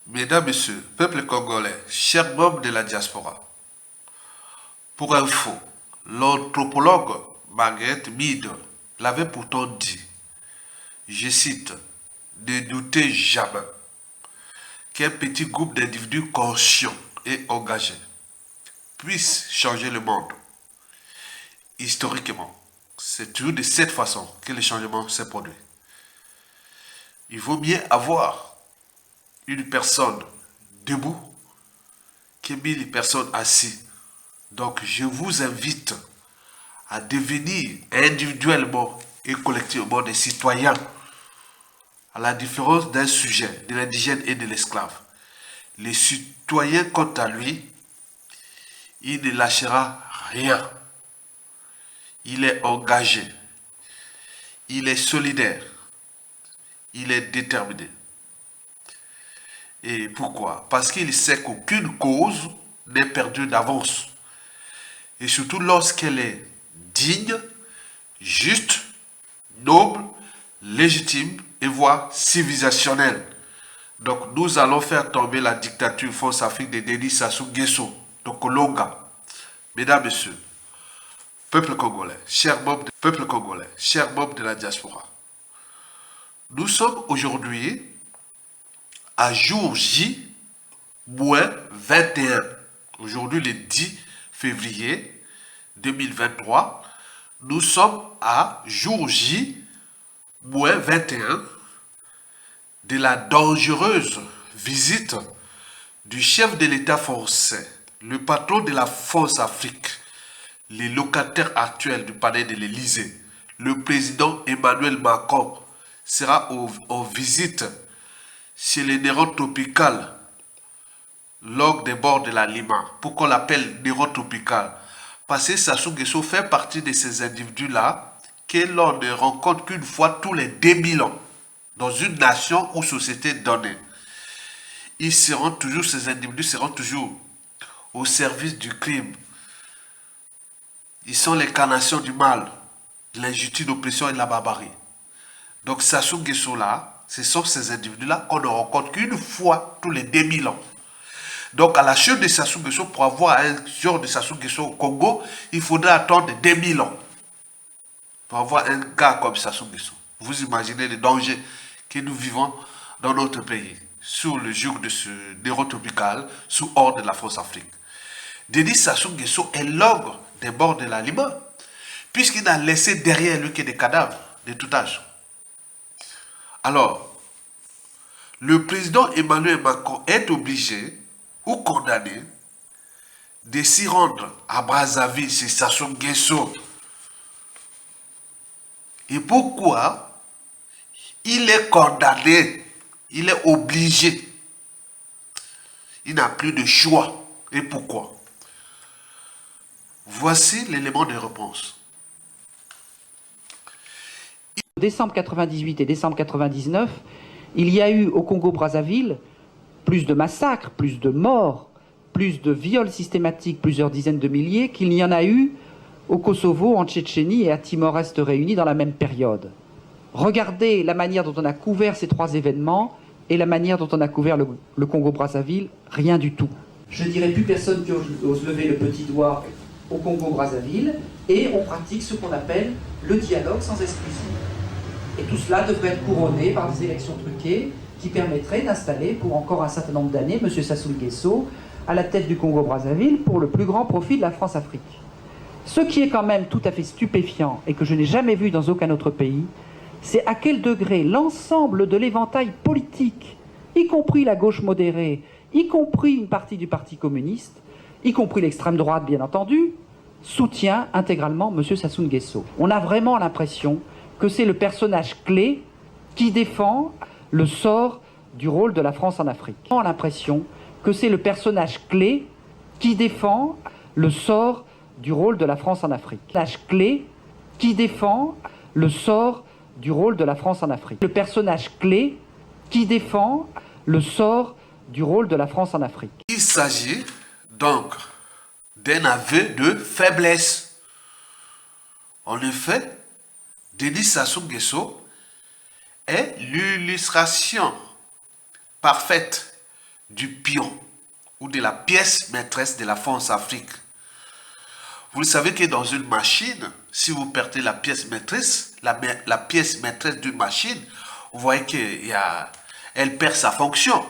Mesdames, Messieurs, peuple congolais, chers membres de la diaspora, pour info, l'anthropologue Margaret Mead l'avait pourtant dit, je cite, ne doutez jamais qu'un petit groupe d'individus conscients et engagés puisse changer le monde. Historiquement, c'est toujours de cette façon que le changement s'est produit. Il vaut mieux avoir une personne debout que 1000 personnes assises. Donc, je vous invite à devenir individuellement et collectivement des citoyens, à la différence d'un sujet, de l'indigène et de l'esclave. Le citoyen, quant à lui, il ne lâchera rien. Il est engagé, il est solidaire, il est déterminé. Et pourquoi? Parce qu'il sait qu'aucune cause n'est perdue d'avance. Et surtout lorsqu'elle est digne, juste, noble, légitime et voire civilisationnelle. Donc nous allons faire tomber la dictature France-Afrique de Denis Sassou Nguesso, de Kolonga. Mesdames, Messieurs, peuple congolais, chers membres de la diaspora, nous sommes aujourd'hui à jour J, moins 21. Aujourd'hui, le 10 février 2023, nous sommes à jour J, moins 21 de la dangereuse visite du chef de l'État français, le patron de la France-Afrique, les locataires actuels du palais de l'Élysée, le président Emmanuel Macron, sera en visite chez les Néron tropical, lors des bords de la Lima. Pourquoi on l'appelle Néron tropical? Parce que Sassou Nguesso fait partie de ces individus-là que l'on ne rencontre qu'une fois tous les 2000 ans dans une nation ou société donnée. Ces individus seront toujours au service du crime. Ils sont l'incarnation du mal, de l'injustice, l'oppression et de la barbarie. Donc Sassou Nguesso là, ce sont ces individus-là qu'on ne rencontre qu'une fois tous les 2000 ans. Donc à la chute de Sassou Nguesso, pour avoir un genre de Sassou Nguesso au Congo, il faudra attendre 2000 ans pour avoir un gars comme Sassou Nguesso. Vous imaginez les dangers que nous vivons dans notre pays, sous le joug de ce Néron tropical, sous ordre de la France-Afrique. Denis Sassou Nguesso est l'ogre des bords de la Lima, puisqu'il n'a laissé derrière lui que des cadavres de tout âge. Alors, le président Emmanuel Macron est obligé ou condamné de s'y rendre à Brazzaville chez Sassou Nguesso. Et pourquoi? Il est condamné, il est obligé. Il n'a plus de choix. Et pourquoi? Voici l'élément de réponse. Décembre 98 et décembre 99, il y a eu au Congo-Brazzaville plus de massacres, plus de morts, plus de viols systématiques, plusieurs dizaines de milliers, qu'il n'y en a eu au Kosovo, en Tchétchénie et à Timor-Est réunis dans la même période. Regardez la manière dont on a couvert ces trois événements et la manière dont on a couvert le Congo-Brazzaville, rien du tout. Je ne dirais plus personne qui ose lever le petit doigt au Congo-Brazzaville, et on pratique ce qu'on appelle le dialogue sans exclusion. Et tout cela devrait être couronné par des élections truquées qui permettraient d'installer pour encore un certain nombre d'années M. Sassou Nguesso à la tête du Congo-Brazzaville pour le plus grand profit de la France-Afrique. Ce qui est quand même tout à fait stupéfiant et que je n'ai jamais vu dans aucun autre pays, c'est à quel degré l'ensemble de l'éventail politique, y compris la gauche modérée, y compris une partie du Parti communiste, y compris l'extrême droite bien entendu, soutient intégralement M. Sassou Nguesso. On a vraiment l'impression que c'est le personnage clé qui défend le sort du rôle de la France en Afrique. On a l'impression que c'est le personnage clé qui défend le sort du rôle de la France en Afrique. Le personnage clé qui défend le sort du rôle de la France en Afrique. Le personnage clé qui défend le sort du rôle de la France en Afrique. Il s'agit donc d'un aveu de faiblesse. En effet, Denis Sassou Nguesso est l'illustration parfaite du pion ou de la pièce maîtresse de la France-Afrique. Vous le savez que dans une machine, si vous perdez la pièce maîtresse, la pièce maîtresse d'une machine, vous voyez qu'elle perd sa fonction.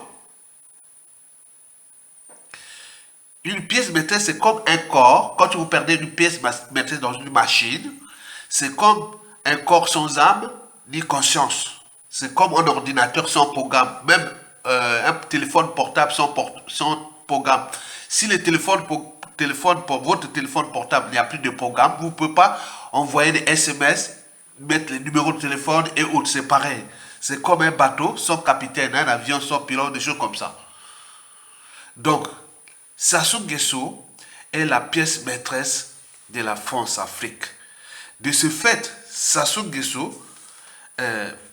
Une pièce maîtresse, c'est comme un corps. Quand vous perdez une pièce maîtresse dans une machine, c'est comme un corps sans âme ni conscience. C'est comme un ordinateur sans programme. Même un téléphone portable sans programme. Si le votre téléphone portable n'y a plus de programme, vous ne pouvez pas envoyer des SMS, mettre les numéros de téléphone et autres. C'est pareil. C'est comme un bateau sans capitaine, un avion sans pilote, des choses comme ça. Donc, Sassou Nguesso est la pièce maîtresse de la France-Afrique. De ce fait, Sassou Nguesso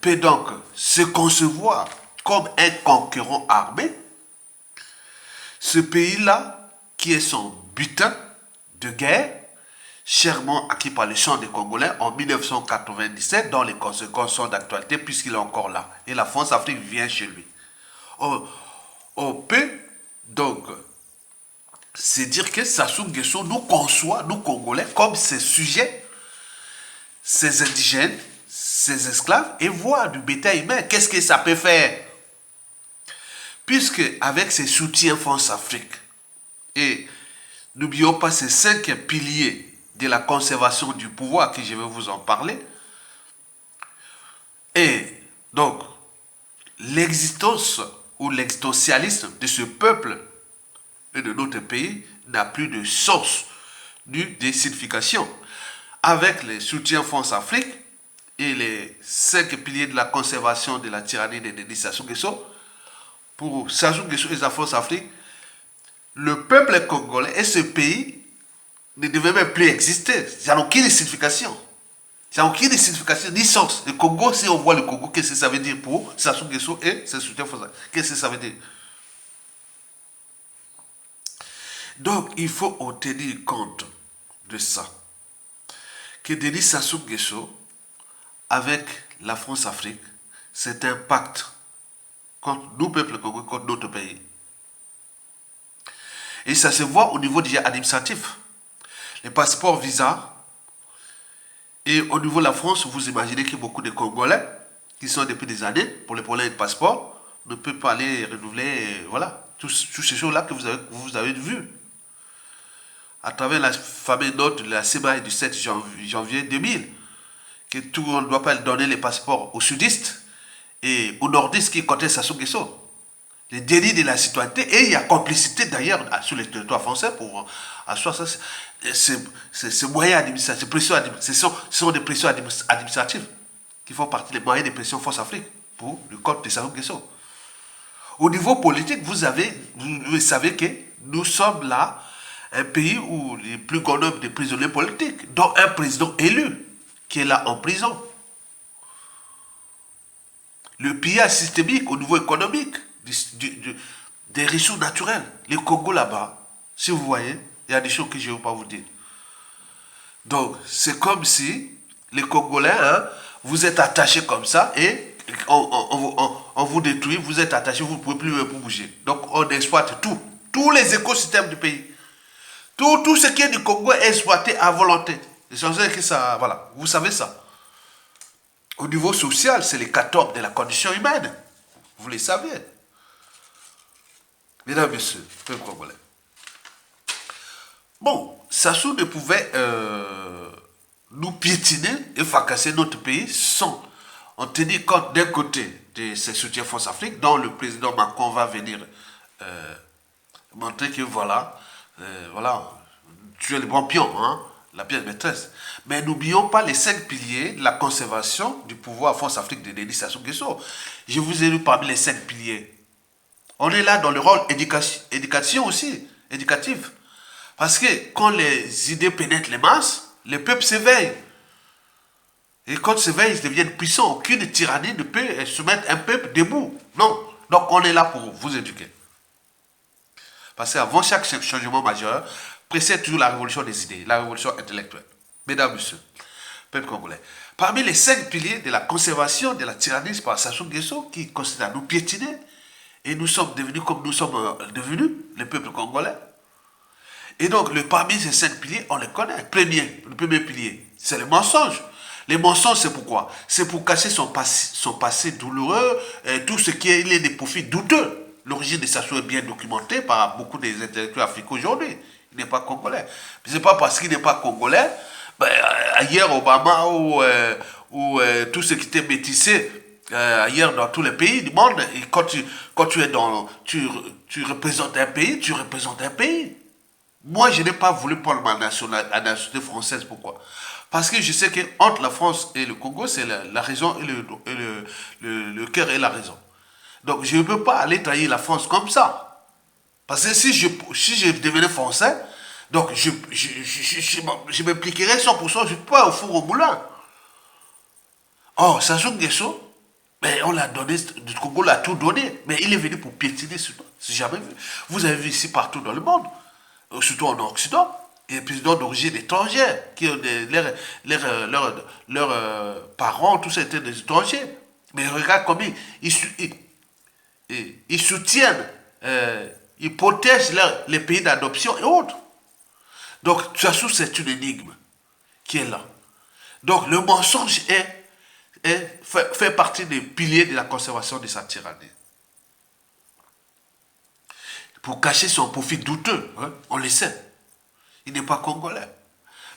peut donc se concevoir comme un conquérant armé. Ce pays-là, qui est son butin de guerre, chèrement acquis par les champs des Congolais en 1997, dont les conséquences sont d'actualité puisqu'il est encore là. Et la France-Afrique vient chez lui. On peut donc c'est dire que Sassou Nguesso nous conçoit, nous Congolais, comme ses sujets, ses indigènes, ses esclaves, et voit du bétail humain. Qu'est-ce que ça peut faire? Puisque avec ses soutiens France-Afrique, et n'oublions pas ces 5 piliers de la conservation du pouvoir, que je vais vous en parler, et donc l'existence ou l'existentialisme de ce peuple et de notre pays n'a plus de sens ni de signification. Avec les soutiens France-Afrique et les 5 piliers de la conservation de la tyrannie de Denis Sassou Nguesso, pour Sassou Nguesso et la France-Afrique, le peuple congolais et ce pays ne devaient même plus exister. Ça n'a aucune signification. Ça n'a aucune signification ni sens. Le Congo, si on voit le Congo, qu'est-ce que ça veut dire pour Sassou Nguesso et ses soutiens France-Afrique? Qu'est-ce que ça veut dire? Donc, il faut en tenir compte de ça. Que Denis Sassou Nguesso, avec la France-Afrique, c'est un pacte contre nous, peuple congolais, contre notre pays. Et ça se voit au niveau déjà administratif. Les passeports visa. Et au niveau de la France, vous imaginez que beaucoup de Congolais, qui sont depuis des années, pour les problèmes de passeport, ne peuvent pas aller renouveler, voilà, toutes ces choses-là que vous avez vues. À travers la fameuse note de la CEMAI du 7 janvier 2000, que tout le monde ne doit pas donner les passeports aux sudistes et aux nordistes qui comptaient Sassou Nguesso. Les délits de la citoyenneté, et il y a complicité d'ailleurs sur les territoires français pour asseoir ça. Ces moyens administratifs, ce sont des pressions administratives qui font partie des moyens de pression France-Afrique pour le compte de Sassou Nguesso. Au niveau politique, vous savez que nous sommes là, un pays où les plus grands nombre de prisonniers politiques, dont un président élu qui est là en prison. Le pillage systémique au niveau économique, des ressources naturelles. Les Congo là-bas, si vous voyez, il y a des choses que je ne vais pas vous dire. Donc, c'est comme si les Congolais, hein, vous êtes attachés comme ça et on vous détruit, vous êtes attachés, vous ne pouvez plus bouger. Donc, on exploite tout. Tous les écosystèmes du pays. Tout ce qui est du Congo est exploité à volonté. L'essentiel que ça, voilà, vous savez ça. Au niveau social, c'est les 14 de la condition humaine. Vous le savez. Mesdames, messieurs, peuple congolais. Bon, Sassou ne pouvait nous piétiner et fracasser notre pays sans en tenir compte d'un côté de ses soutiens France-Afrique, dont le président Macron va venir montrer que voilà, tu es le bon pion, hein, la pièce maîtresse. Mais n'oublions pas les 5 piliers de la conservation du pouvoir France-Afrique de Denis Sassou Nguesso. Je vous ai lu parmi les 5 piliers. On est là dans le rôle éducation aussi, éducatif. Parce que quand les idées pénètrent les masses, les peuples s'éveillent. Et quand ils s'éveillent, ils deviennent puissants. Aucune tyrannie ne peut soumettre un peuple debout. Non. Donc on est là pour vous éduquer. Parce qu'avant chaque changement majeur, précède toujours la révolution des idées, la révolution intellectuelle. Mesdames, messieurs, peuple congolais. Parmi les 5 piliers de la conservation de la tyrannie par Sassou Nguesso, qui consiste à nous piétiner Et nous sommes devenus comme nous sommes devenus, le peuple congolais. Et donc, parmi ces 5 piliers, on les connaît. Le premier pilier, c'est le mensonge. Les mensonges, c'est pourquoi? C'est pour cacher son passé douloureux, tout ce qui est des profits douteux. L'origine de Sassou est bien documentée par beaucoup des intellectuels africains aujourd'hui. Il n'est pas congolais. Ce n'est pas parce qu'il n'est pas congolais, ben, ailleurs, Obama ou tout ce qui était métissé, ailleurs dans tous les pays du monde, et quand tu es tu représentes un pays, tu représentes un pays. Moi, je n'ai pas voulu prendre la nationalité française. Pourquoi? Parce que je sais qu'entre la France et le Congo, c'est la raison et le cœur et la raison. Donc, je ne peux pas aller trahir la France comme ça. Parce que si je devenais français, donc je m'impliquerais 100%, je ne peux pas au four au moulin. Or, Sassou Nguesso, mais on l'a donné, le Congo l'a tout donné, mais il est venu pour piétiner ce temps. C'est jamais vu. Vous avez vu ici partout dans le monde, surtout en Occident, il y a des présidents d'origine étrangère, qui ont leurs parents, tout ça étaient des étrangers. Mais regarde comment ils soutiennent, ils protègent les pays d'adoption et autres. Donc, Sassou, c'est une énigme qui est là. Donc, le mensonge fait partie des piliers de la conservation de sa tyrannie. Pour cacher son profit douteux, hein, on le sait. Il n'est pas congolais.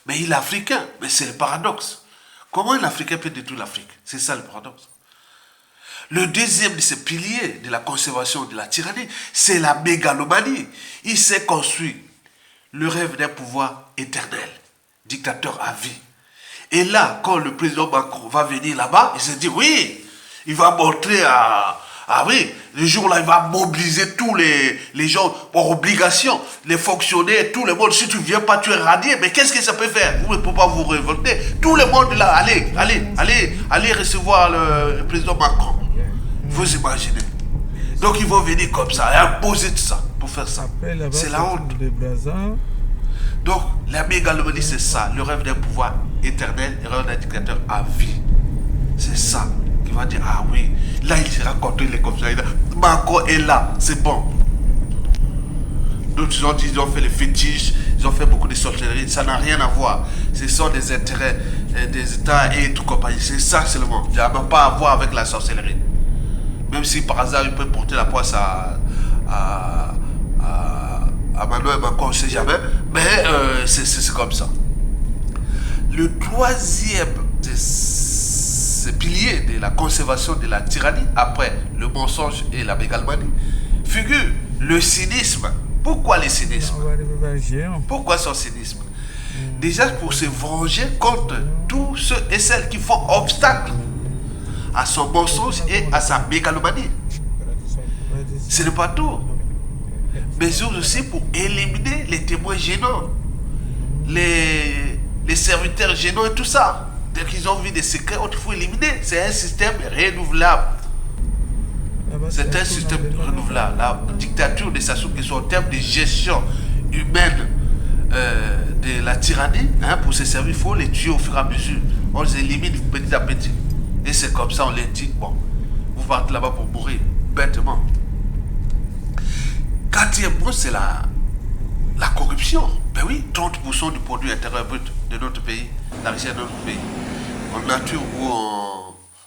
Mais il est africain. Mais c'est le paradoxe. Comment un Africain peut détruire l'Afrique? C'est ça le paradoxe. Le deuxième de ces piliers de la conservation de la tyrannie, c'est la mégalomanie. Il s'est construit le rêve d'un pouvoir éternel, dictateur à vie. Et là, quand le président Macron va venir là-bas, il se dit, oui, il va montrer oui, le jour-là, il va mobiliser tous les gens par obligation, les fonctionnaires, tout le monde. Si tu ne viens pas, tu es radié. Mais qu'est-ce que ça peut faire? Vous ne pouvez pas vous révolter. Tout le monde là, allez recevoir le président Macron. Vous imaginez. Donc ils vont venir comme ça, et imposer tout ça, pour faire ça. C'est la honte. Donc la mégalomanie, c'est ça, le rêve d'un pouvoir éternel, le rêve d'un dictateur à vie. C'est ça. Il va dire, ah oui, là il sera contre les comme ça. Macron est là, c'est bon. D'autres gens disent, ils ont fait les fétiches, ils ont fait beaucoup de sorcellerie, ça n'a rien à voir. Ce sont des intérêts des États et tout compagnie. C'est ça seulement. Ça n'a pas à voir avec la sorcellerie. Même si par hasard il peut porter la poisse à Manuel Macron, on ne sait jamais. Mais c'est comme ça. Le troisième de ces piliers de la conservation de la tyrannie, après le mensonge et la mégalomanie, figure le cynisme. Pourquoi le cynisme? Pourquoi son cynisme? Déjà pour se venger contre tous ceux et celles qui font obstacle à son mensonge et à sa mégalomanie. Ce n'est pas tout. Mais aussi pour éliminer les témoins gênants, les serviteurs gênants et tout ça. Dès qu'ils ont vu des secrets, il faut éliminer. C'est un système renouvelable. C'est un système renouvelable. La dictature de Sassou Nguesso en termes de gestion humaine de la tyrannie, hein, pour se servir, il faut les tuer au fur et à mesure. On les élimine petit à petit. Et c'est comme ça, on les dit, bon, vous partez là-bas pour mourir, bêtement. Quatrième point, c'est la corruption. Ben oui, 30% du produit intérieur brut de notre pays, la richesse de notre pays, en nature ou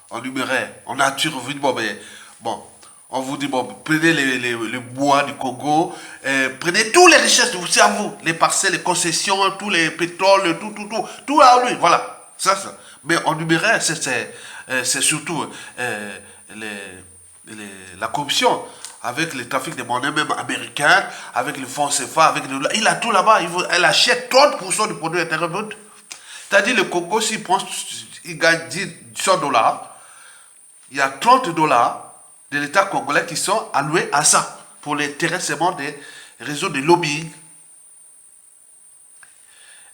en numéraire. En nature, vous dites, bon, on vous dit, bon, prenez les bois du Congo, prenez toutes les richesses, c'est à vous, les parcelles, les concessions, tous les pétroles, tout à lui, voilà, ça. Mais en numéraire, c'est surtout la corruption, avec le trafic de monnaie même américain, avec le fonds CFA, avec le... Il a tout là-bas, elle achète 30% du produit intérieur brut. C'est-à-dire le Congo, il gagne 100 $, il y a 30 $ de l'État congolais qui sont alloués à ça, pour les terrassements des réseaux de lobbying,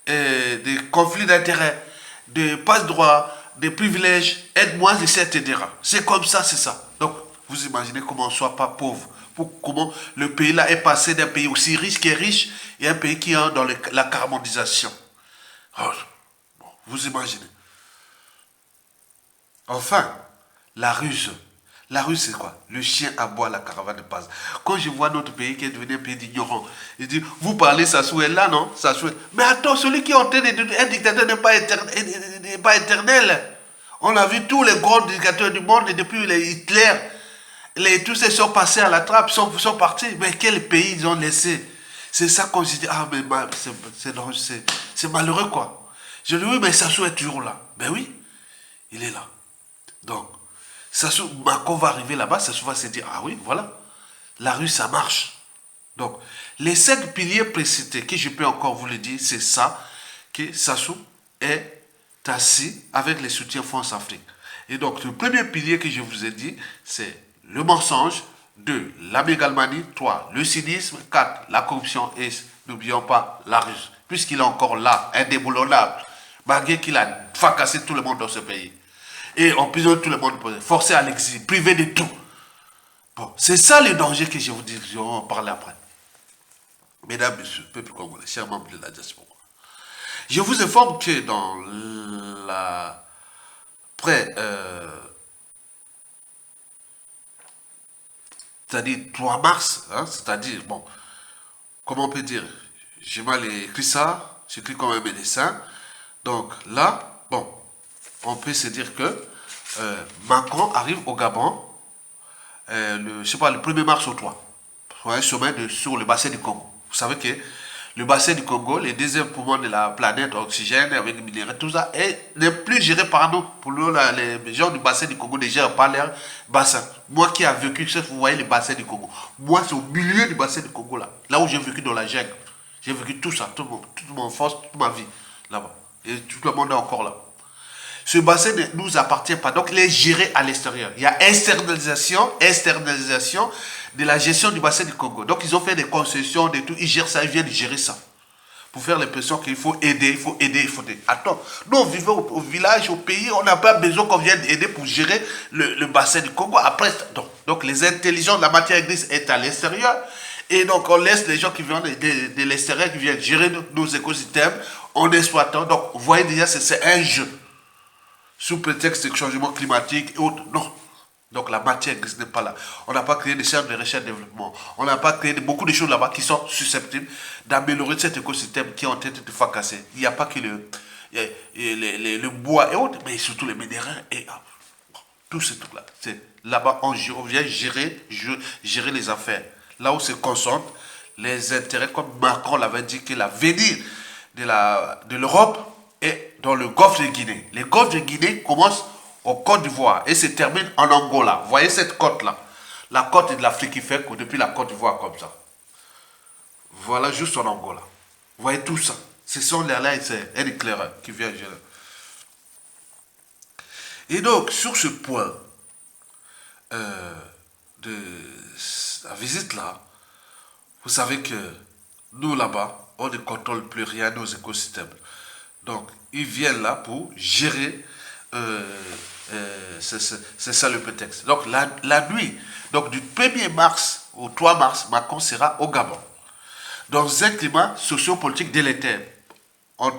des conflits d'intérêts, des passe-droits, des privilèges, aide-moi, etc. C'est comme ça, c'est ça. Donc, vous imaginez comment on ne soit pas pauvre. Comment le pays-là est passé d'un pays aussi riche qui est riche et un pays qui est dans la carbondisation. Oh, bon, vous imaginez. Enfin, la ruse, La rue, c'est quoi? Le chien aboie, la caravane passe. Quand je vois notre pays qui est devenu un pays d'ignorants, je dis, vous parlez Sassou est là, non? Sassou est... Mais attends, celui qui est en train de... Un dictateur n'est pas éternel. On a vu tous les grands dictateurs du monde, et depuis les Hitler, tous ces sont passés à la trappe, sont partis. Mais quel pays ils ont laissé? C'est ça qu'on se dit, ah, mais c'est malheureux, quoi. Je dis, oui, mais Sassou est toujours là. Ben oui, il est là. Donc, Sassou, Macron va arriver là-bas, Sassou va se dire, ah oui, voilà, la rue, ça marche. Donc, les 5 piliers précités, que je peux encore vous le dire, c'est ça, que Sassou est assis avec les soutiens France Afrique. Et donc, le premier pilier que je vous ai dit, c'est le mensonge, 2, la mégalomanie, 3, le cynisme, 4, la corruption et, n'oublions pas, la rue, puisqu'il est encore là, indéboulonnable, malgré qu'il a fracassé tout le monde dans ce pays. Et emprisonné tout le monde, forcé à l'exil, privé de tout. Bon, c'est ça le danger que je vous dis, je vais en parler après. Mesdames, messieurs, peuple congolais, chers membres de la diaspora. Je vous informe que dans la c'est-à-dire 3 mars, hein, c'est-à-dire, bon, comment on peut dire, j'ai mal écrit ça, j'écris comme un médecin, donc là, bon, on peut se dire que Macron arrive au Gabon, je sais pas, le 1er mars au 3, sur un sommet sur le bassin du Congo. Vous savez que le bassin du Congo, les deuxièmes poumons de la planète, oxygène, avec les minéraux, tout ça, n'est plus géré par nous. Pour nous, les gens du bassin du Congo ne gèrent pas leur bassin. Moi qui ai vécu, vous voyez le bassin du Congo. Moi, c'est au milieu du bassin du Congo, là où j'ai vécu dans la jungle. J'ai vécu tout ça, toute mon enfance, toute ma vie, là-bas. Et tout le monde est encore là. Ce bassin ne nous appartient pas. Donc, il est géré à l'extérieur. Il y a externalisation de la gestion du bassin du Congo. Donc, ils ont fait des concessions, des tout. Ils gèrent ça, ils viennent gérer ça. Pour faire l'impression qu'il faut aider, il faut aider, il faut aider. Attends, nous, on vivait au village, au pays, on n'a pas besoin qu'on vienne aider pour gérer le bassin du Congo. Après, donc, les intelligences de la matière grise est à l'extérieur. Et donc, on laisse les gens qui viennent de l'extérieur, qui viennent gérer nos écosystèmes en exploitant. Donc, vous voyez déjà, c'est un jeu. Sous prétexte de changement climatique et autres. Non. Donc la matière grise n'est pas là. On n'a pas créé des centres de recherche et de développement. On n'a pas créé beaucoup de choses là-bas qui sont susceptibles d'améliorer cet écosystème qui est en train de fracasser. Il n'y a pas que le bois et autres, mais surtout les minéraux et tout ce truc-là. C'est là-bas, on vient gérer les affaires. Là où se concentrent les intérêts, comme Macron l'avait dit, que l'avenir de l'Europe est dans le golfe de Guinée. Le golfe de Guinée commence au Côte d'Ivoire et se termine en Angola. Vous voyez cette côte-là? La côte de l'Afrique qui fait que depuis la Côte d'Ivoire comme ça. Voilà juste en Angola. Vous voyez tout ça. Ce sont les là, c'est un éclaireur qui vient gérer. Et donc, sur ce point de la visite là, vous savez que nous là-bas, on ne contrôle plus rien nos écosystèmes. Donc, ils viennent là pour gérer, c'est ça le prétexte. Donc, la nuit, donc du 1er mars au 3 mars, Macron sera au Gabon. Dans un climat sociopolitique délétère, en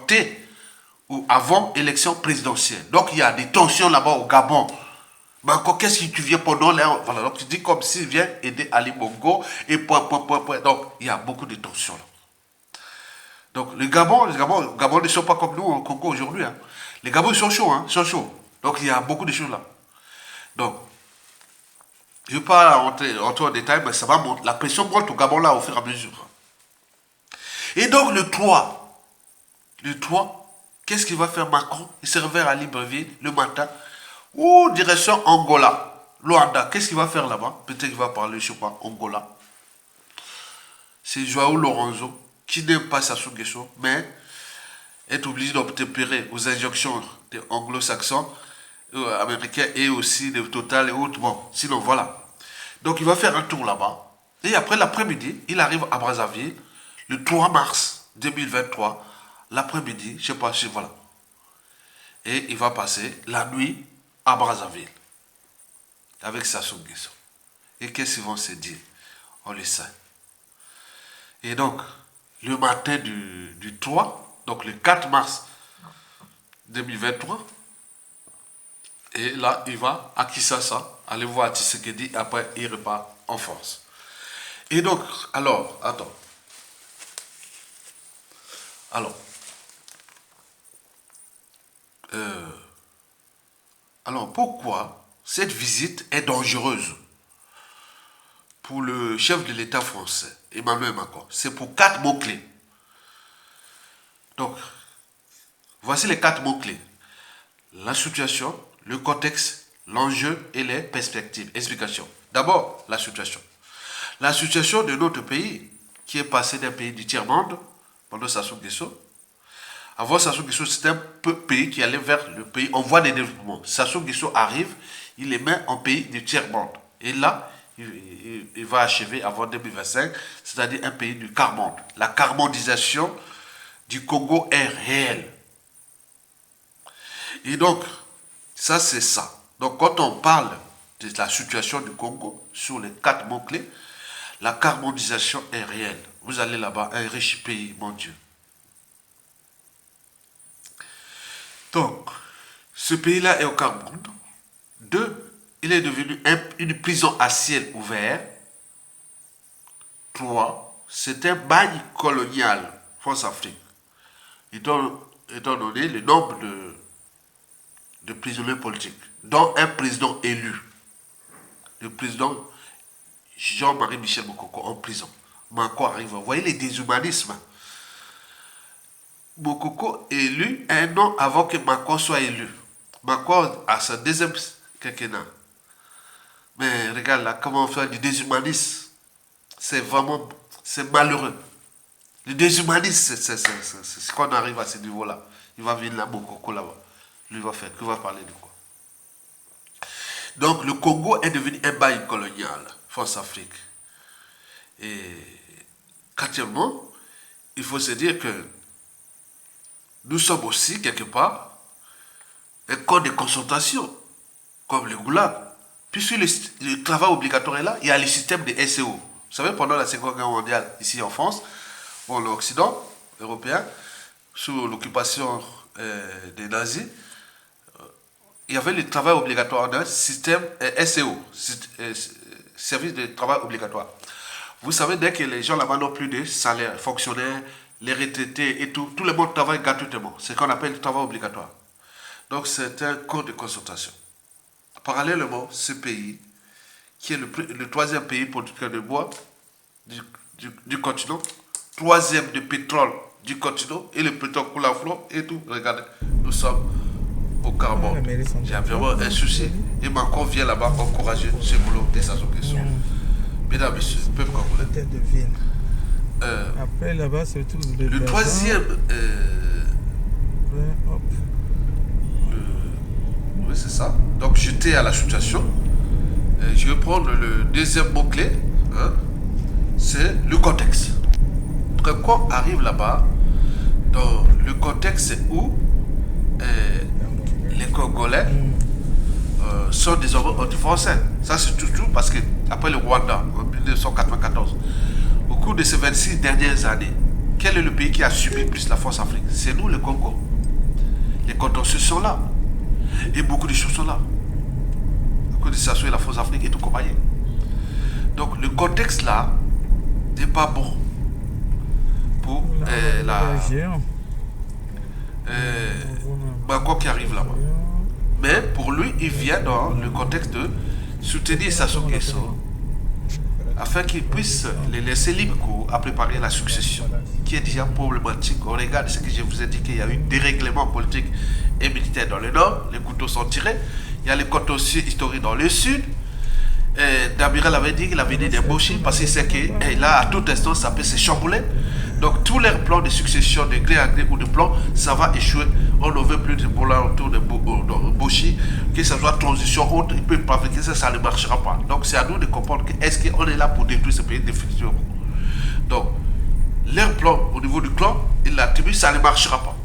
ou avant élection présidentielle. Donc, il y a des tensions là-bas au Gabon. Macron, qu'est-ce que tu viens pendant là? Voilà, donc tu dis comme s'il vient aider Ali Bongo et point. Donc, il y a beaucoup de tensions là. Donc, les Gabon ne sont pas comme nous au Congo aujourd'hui. Hein. Les Gabon, ils sont chauds, hein, ils sont chauds. Donc, il y a beaucoup de choses là. Donc, je ne vais pas entrer en détail, mais ça va monter. La pression monte au Gabon là au fur et à mesure. Et donc, le 3, qu'est-ce qu'il va faire Macron? Il se réveille à Libreville le matin, ou direction Angola, Luanda. Qu'est-ce qu'il va faire là-bas? Peut-être qu'il va parler, je ne sais pas, Angola. C'est Joao Lorenzo qui n'aime pas Sassou Nguesso, mais est obligé d'obtempérer aux injonctions des anglo-saxons, américains et aussi des Total et autres. Bon, sinon voilà. Donc il va faire un tour là-bas. Et après l'après-midi, il arrive à Brazzaville le 3 mars 2023. L'après-midi, je ne sais pas si voilà. Et il va passer la nuit à Brazzaville avec Sassou Nguesso. Et qu'est-ce qu'ils vont se dire? On le sait. Et donc, le matin du 3, donc le 4 mars 2023, Et là, il va à Kinshasa, aller voir Tshisekedi, après il repart en France. Et donc, alors, attends. Alors, pourquoi cette visite est dangereuse pour le chef de l'État français, Emmanuel Macron? C'est pour 4 mots-clés. Donc, voici les 4 mots-clés. La situation, le contexte, l'enjeu et les perspectives. Explication. D'abord, la situation. La situation de notre pays, qui est passé d'un pays du tiers-monde, pendant Sassou Nguesso. Avant Sassou Nguesso, c'était un pays qui allait vers le pays en voie de développement. Sassou Nguesso arrive, il les met en pays du tiers-monde. Et là, il va achever avant 2025, c'est-à-dire un pays du quart-monde. La carmondisation du Congo est réelle. Et donc, ça c'est ça. Donc quand on parle de la situation du Congo, sur les 4 mots-clés, la carbonisation est réelle. Vous allez là-bas, un riche pays, mon Dieu. Donc, ce pays-là est au quart-monde. 2, il est devenu une prison à ciel ouvert. 3, c'est un bagne colonial, France-Afrique. Étant donné le nombre de prisonniers politiques, dont un président élu. Le président Jean-Marie Michel Mokoko en prison. Mako arrive. Vous voyez les déshumanismes. Mokoko élu un an avant que Mako soit élu. Mako a son deuxième quinquennat. Mais regarde là, comment on fait du déshumanisme. C'est vraiment, c'est malheureux. Le déshumanisme, c'est ce qu'on arrive à ce niveau-là. Il va venir là, Mokoko là-bas. Lui va faire, qu'il va parler de quoi. Donc le Congo est devenu un bail colonial, France-Afrique. Et quatrièmement, il faut se dire que nous sommes aussi, quelque part, un corps de consultation, comme le Goulag. Puisque le travail obligatoire est là, il y a le système de SEO. Vous savez, pendant la Seconde Guerre mondiale, ici en France, bon, l'Occident européen, sous l'occupation des nazis, il y avait le travail obligatoire dans le système SEO, service de travail obligatoire. Vous savez, dès que les gens là-bas n'ont plus de salaire, fonctionnaires, les retraités et tout le monde travaille gratuitement. C'est ce qu'on appelle le travail obligatoire. Donc c'est un code de consultation. Parallèlement, ce pays, qui est le troisième pays producteur de bois du continent, troisième de pétrole du continent, et le pétrole coule à flot et tout. Regardez, nous sommes au carbone. J'ai vraiment un souci. Et Macron vient là-bas encourager ce boulot de Sassou Nguesso. Mesdames, messieurs, peuple congolais. Après, là-bas, c'est tout. Le troisième. Oui, c'est ça. Donc, j'étais à la situation. Je vais prendre le deuxième mot-clé. Hein, c'est le contexte. Quand on arrive là-bas, dans le contexte où les Congolais sont désormais anti-français. Ça, c'est tout parce que après le Rwanda, en 1994, au cours de ces 26 dernières années, quel est le pays qui a subi plus la France-Afrique? C'est nous, le Congo. Les contentieux sont là. Et beaucoup de choses sont là. À cause de ça, la France-Afrique et tout compagnie. Donc, le contexte là n'est pas bon pour Macron qui arrive là-bas. Mais pour lui, il vient dans le contexte de soutenir Sassou Nguesso afin qu'il puisse les laisser libre cours à préparer la succession, qui est déjà problématique. On regarde ce que je vous ai dit, qu'il y a eu des règlements politiques et militaires dans le nord, les couteaux sont tirés, il y a les contentieux historiques dans le sud. Damiral avait dit qu'il avait dit d'embaucher parce qu'il sait que là, à tout instant, ça peut se chambouler. Donc, tous leurs plans de succession, de gré à gré ou de plan, ça va échouer. On ne veut plus de boulot autour de Boshi, que ce soit transition autre, il peut pas fabriquer ça, ça ne marchera pas. Donc, c'est à nous de comprendre que est-ce qu'on est là pour détruire ce pays définitivement. Donc, leur plan au niveau du clan, ils l'attribuent, ça ne marchera pas.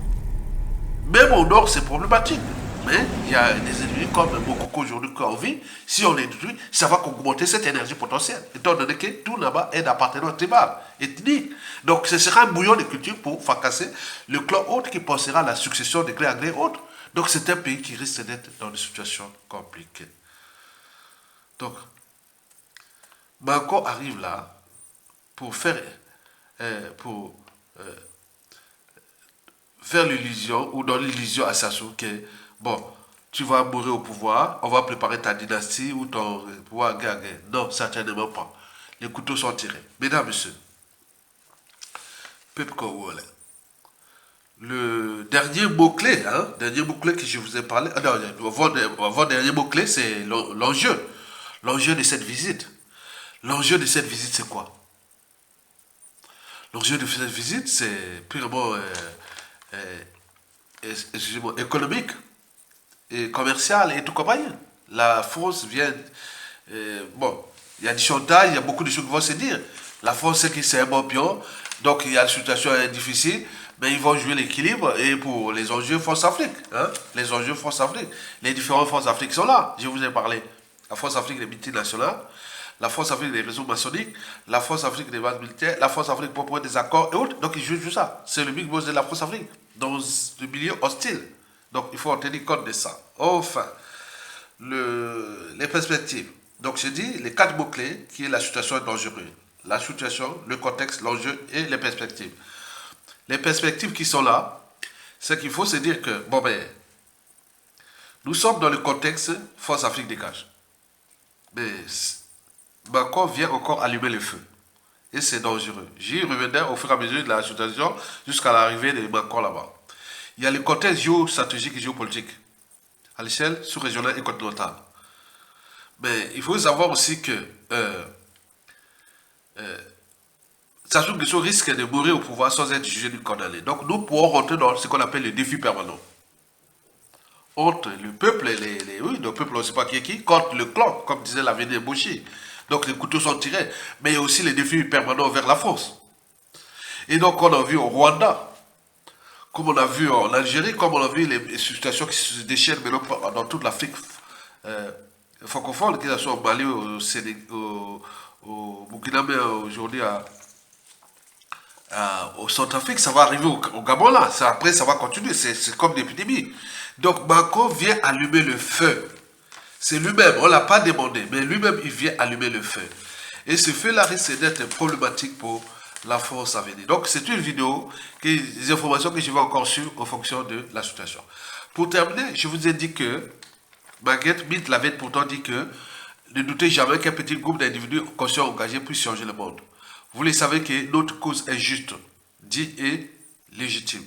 Même au nord, c'est problématique. Mais il y a des ennemis comme Mokoko aujourd'hui qu'on vit. Si on les détruit, ça va augmenter cette énergie potentielle. Étant donné que tout là-bas est d'appartenance tribale, ethnique. Donc ce sera un bouillon de culture pour fracasser le clan autre qui pensera à la succession de gré à gré autre. Donc c'est un pays qui risque d'être dans une situation compliquée. Donc, Macron arrive là pour faire, pour faire l'illusion ou donner l'illusion à Sassou que, bon, tu vas mourir au pouvoir, on va préparer ta dynastie ou ton pouvoir guerre. Non, certainement pas. Les couteaux sont tirés. Mesdames, messieurs, peuple congolais, le dernier mot-clé, dernier mot-clé que je vous ai parlé, avant dernier mot-clé, c'est l'enjeu. L'enjeu de cette visite. L'enjeu de cette visite, c'est quoi? L'enjeu de cette visite, c'est purement économique et commercial et tout compagnie. La France vient... bon, il y a du chantage, il y a beaucoup de choses qui vont se dire. La France sait que c'est un bon pion, donc il y a une situation difficile, mais ils vont jouer l'équilibre et pour les enjeux France-Afrique. Les enjeux France-Afrique. Les différents France-Afrique sont là, je vous ai parlé. La France-Afrique des multinationales, la France-Afrique des réseaux maçonniques, la France-Afrique des bases militaires, la France-Afrique pour des accords et autres. Donc ils jouent ça. C'est le big boss de la France-Afrique, dans le milieu hostile. Donc il faut en tenir compte de ça. Enfin, les perspectives. Donc j'ai dit les 4 mots-clés qui est la situation dangereuse. La situation, le contexte, l'enjeu et les perspectives. Les perspectives qui sont là, c'est qu'il faut se dire que, bon ben, nous sommes dans le contexte France-Afrique dégage. Mais Macron vient encore allumer le feu. Et c'est dangereux. J'y revenais au fur et à mesure de la situation jusqu'à l'arrivée de Macron là-bas. Il y a le contexte géostratégique et géopolitique à l'échelle sous-régionale et continentale. Mais il faut savoir aussi que Sassou Nguesso risque de mourir au pouvoir sans être jugé ni condamné. Donc nous pourrons rentrer dans ce qu'on appelle le défi permanent. Entre le peuple et oui, le peuple, on ne sait pas qui est qui, contre le clan, comme disait l'avenir Boucher. Donc les couteaux sont tirés. Mais il y a aussi les défis permanents vers la France. Et donc on a vu au Rwanda, comme on a vu en Algérie, comme on a vu les situations qui se déchaînent maintenant dans toute l'Afrique francophone, que ce soit au Mali, au Burkina, mais aujourd'hui au Centrafrique, ça va arriver au Gabon là. Après, ça va continuer. C'est comme l'épidémie. Donc Macron vient allumer le feu. C'est lui-même, on ne l'a pas demandé, mais lui-même, il vient allumer le feu. Et ce feu-là risque d'être problématique pour la France à venir. Donc, c'est une vidéo, des informations que je vais encore suivre en fonction de la situation. Pour terminer, je vous ai dit que Margaret Mead l'avait pourtant dit que ne doutez jamais qu'un petit groupe d'individus conscients engagés puisse changer le monde. Vous le savez que notre cause est juste, digne et légitime.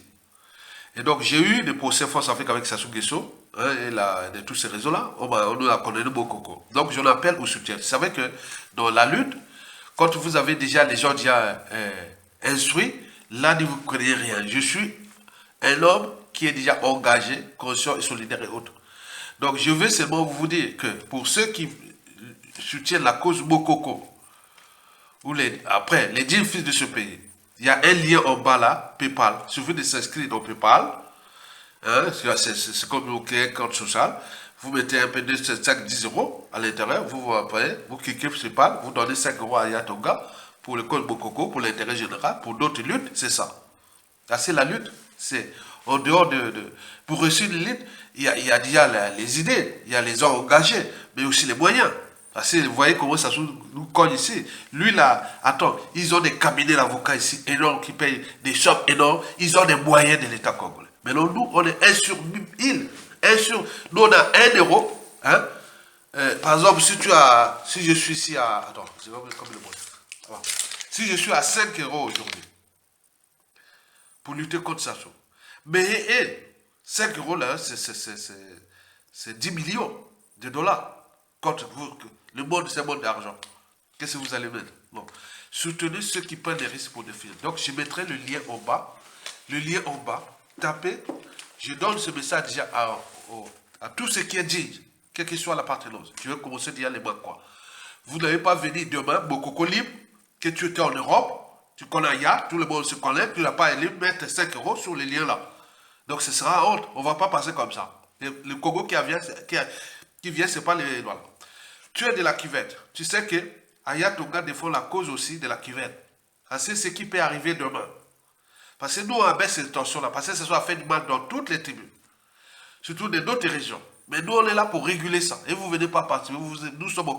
Et donc, j'ai eu des procès France Afrique avec Sassou Nguesso, et de tous ces réseaux-là, on nous a connu beaucoup. Donc, j'en appelle au soutien. Vous savez que dans la lutte, quand vous avez déjà les gens déjà instruits, là, ne vous craignez rien. Je suis un homme qui est déjà engagé, conscient et solidaire et autres. Donc, je veux seulement vous dire que pour ceux qui soutiennent la cause Bokoko, ou après, les 10 fils de ce pays, il y a un lien en bas là, PayPal. Il suffit de s'inscrire dans PayPal. C'est comme vous créez un compte social. Vous mettez un peu de 10 euros à l'intérieur. Vous cliquez sur PayPal. Vous donnez 5 euros à Yatonga pour le code Bokoko, pour l'intérêt général. Pour d'autres luttes, c'est ça. Là, c'est la lutte. C'est en dehors pour réussir une lutte, il y a déjà les idées, il y a les gens engagés, mais aussi les moyens. Parce que vous voyez comment ça nous cogne ici. Lui là, attends, ils ont des cabinets d'avocats ici énormes qui payent des sommes énormes. Ils ont des moyens de l'État congolais. Mais non, nous, on est 1 sur 1000. Nous, on a 1 euro. Par exemple, si je suis ici à... Attends, je vais vous comme le mot. Si je suis à 5 euros aujourd'hui, pour lutter contre Sassou. Mais 5 euros là, c'est 10 millions de dollars. Contre vous, le monde, c'est un monde d'argent. Qu'est-ce que vous allez mettre? Bon. Soutenez ceux qui prennent des risques pour défier. Donc, je mettrai le lien en bas. Le lien en bas. Tapez. Je donne ce message déjà à tout ce qui est digne, quelle que soit l'appartenance. Je vais commencer déjà les mois quoi. Vous n'allez pas venir demain, Bokoko libre, que tu étais en Europe, tu connais Ya, tout le monde se connaît, tu n'as pas allé mettre 5 euros sur les liens là. Donc, ce sera honte. On ne va pas passer comme ça. Le Congo qui vient, ce n'est pas les lois. Tu es de la cuvette. Tu sais que Ayatonga défend la cause aussi de la cuvette. C'est ce qui peut arriver demain. Parce que nous, on abaisse cette tension-là. Parce que ça soit fait du mal dans toutes les tribus. surtout de notre région. Mais nous, on est là pour réguler ça. Et vous ne venez pas participer. Nous sommes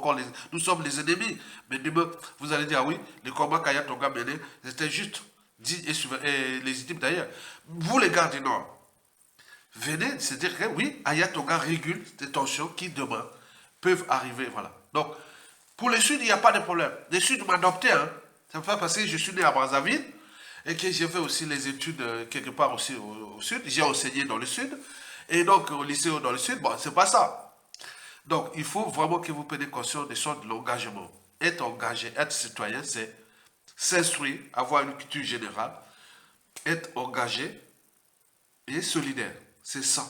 nous sommes les ennemis. Mais demain, vous allez dire, ah oui, le combat qu'Aya Tonga menait, c'était juste, dit et légitime d'ailleurs. Vous, les gars du Nord, venez, c'est-à-dire que oui, Aya Tonga régule des tensions qui demain peuvent arriver. Voilà. Donc, pour les Sud, il n'y a pas de problème. Les Sud m'ont adopté. Hein. Ça me fait parce que je suis né à Brazzaville et que j'ai fait aussi les études quelque part aussi au Sud. J'ai enseigné dans le Sud. Et donc, au lycée dans le Sud, bon, c'est pas ça. Donc, il faut vraiment que vous preniez conscience de l'engagement. Être engagé, être citoyen, c'est s'instruire, avoir une culture générale, être engagé et solidaire. C'est ça.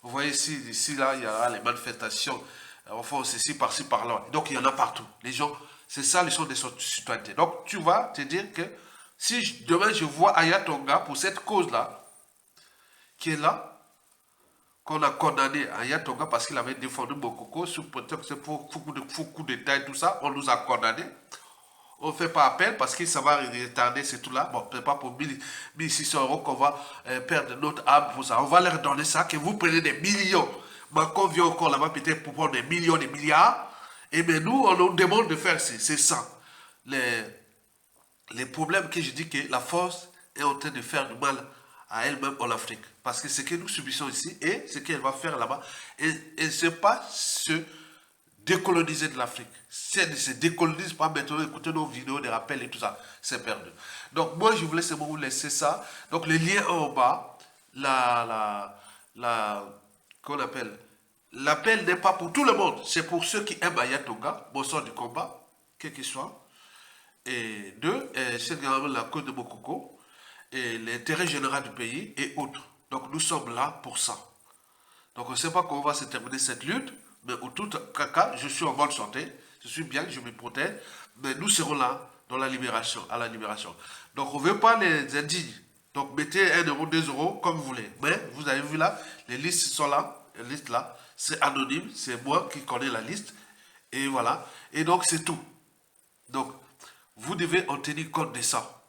Vous voyez ici, là, il y a les manifestations, enfin, ceci, par-ci, par-là. Donc, il y en a partout. Les gens, c'est ça, les gens de citoyenneté. Donc, tu vas te dire que si demain je vois Aya Tonga pour cette cause-là, qui est là, qu'on a condamné Aya Tonga parce qu'il avait défendu Bokoko sous prétexte pour coup d'État et tout ça, on nous a condamné. On ne fait pas appel parce que ça va retarder c'est tout là. Bon, c'est pas pour 1600 € qu'on va perdre notre âme pour ça. On va leur donner ça, que vous prenez des millions. Macron vient encore là-bas peut-être pour prendre des millions, des milliards. Et bien nous, on nous demande de faire c'est ça. Les problèmes que je dis que la force est en train de faire du mal à elle-même en Afrique. Parce que ce que nous subissons ici et ce qu'elle va faire là-bas, et ce n'est pas se décoloniser de l'Afrique. Si elle ne se décolonise pas maintenant, écoutez nos vidéos, des rappels et tout ça, c'est perdu. Donc moi, je voulais seulement vous laisser ça. Donc les liens en bas, qu'on appelle, l'appel n'est pas pour tout le monde, c'est pour ceux qui aiment Aya Tonga, bon sort du combat, quel qu'il soit. Et deux, c'est également la cause de Bokoko, et l'intérêt général du pays et autres. Donc nous sommes là pour ça. Donc on ne sait pas comment va se terminer cette lutte, mais au tout cas, je suis en bonne santé, je suis bien, je me protège, mais nous serons là dans la libération, à la libération. Donc on ne veut pas les indignes. Donc mettez 1 €, 2 € comme vous voulez. Mais vous avez vu là, les listes sont là, les listes là, c'est anonyme, c'est moi qui connais la liste, et voilà. Et donc c'est tout. Donc vous devez en tenir compte de ça.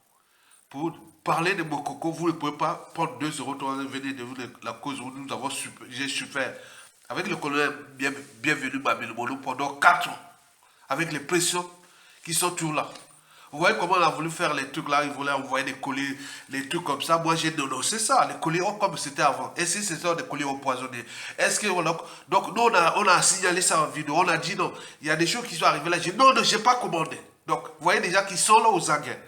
Pour parler de Bokoko, vous ne pouvez pas prendre 2 €, venir de la cause où nous avons j'ai souffert avec le colonel bienvenu Babel Molo pendant 4 ans, avec les pressions qui sont toujours là. Vous voyez comment on a voulu faire les trucs là, il voulait envoyer des colis, les trucs comme ça. Moi j'ai dénoncé ça, les colis comme c'était avant. Et si c'était des colis empoisonnés, est-ce que donc nous on a signalé ça en vidéo, on a dit non, il y a des choses qui sont arrivées là. J'ai dit non, j'ai pas commandé. Donc vous voyez déjà qu'ils sont là aux aguets.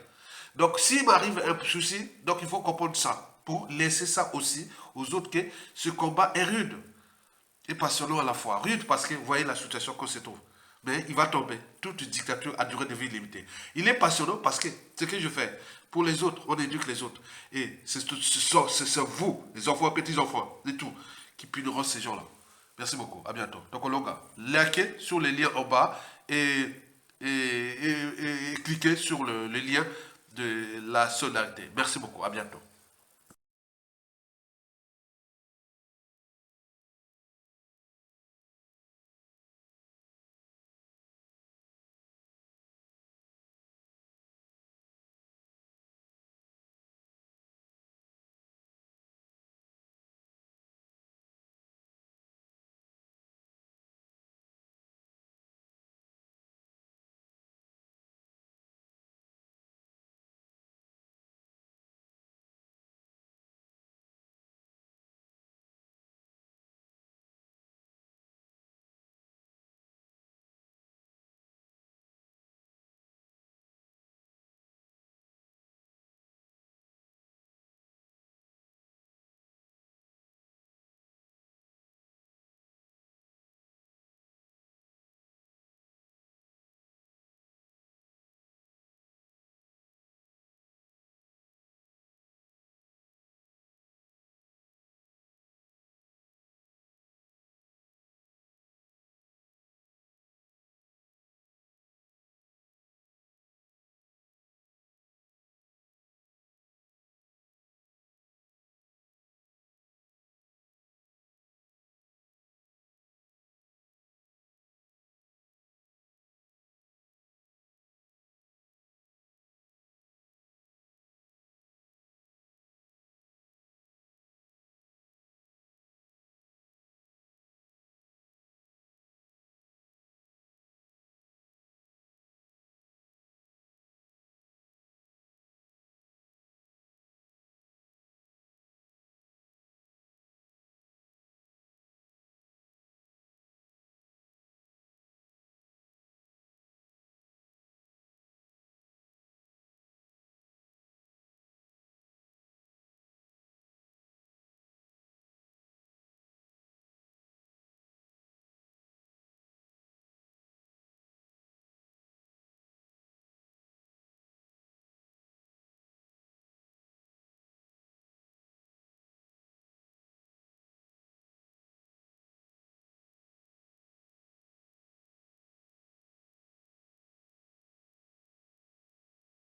Donc, s'il m'arrive un souci, donc il faut comprendre ça, pour laisser ça aussi aux autres que ce combat est rude et passionnant à la fois. Rude parce que vous voyez la situation qu'on se trouve. Mais il va tomber. Toute dictature a durée de vie limitée. Il est passionnant parce que ce que je fais pour les autres, on éduque les autres. Et c'est vous, les enfants, petits-enfants, et tout, qui puniront ces gens-là. Merci beaucoup. À bientôt. Donc, on l'a likez sur les liens en bas et cliquez sur le lien de la solidarité. Merci beaucoup, à bientôt.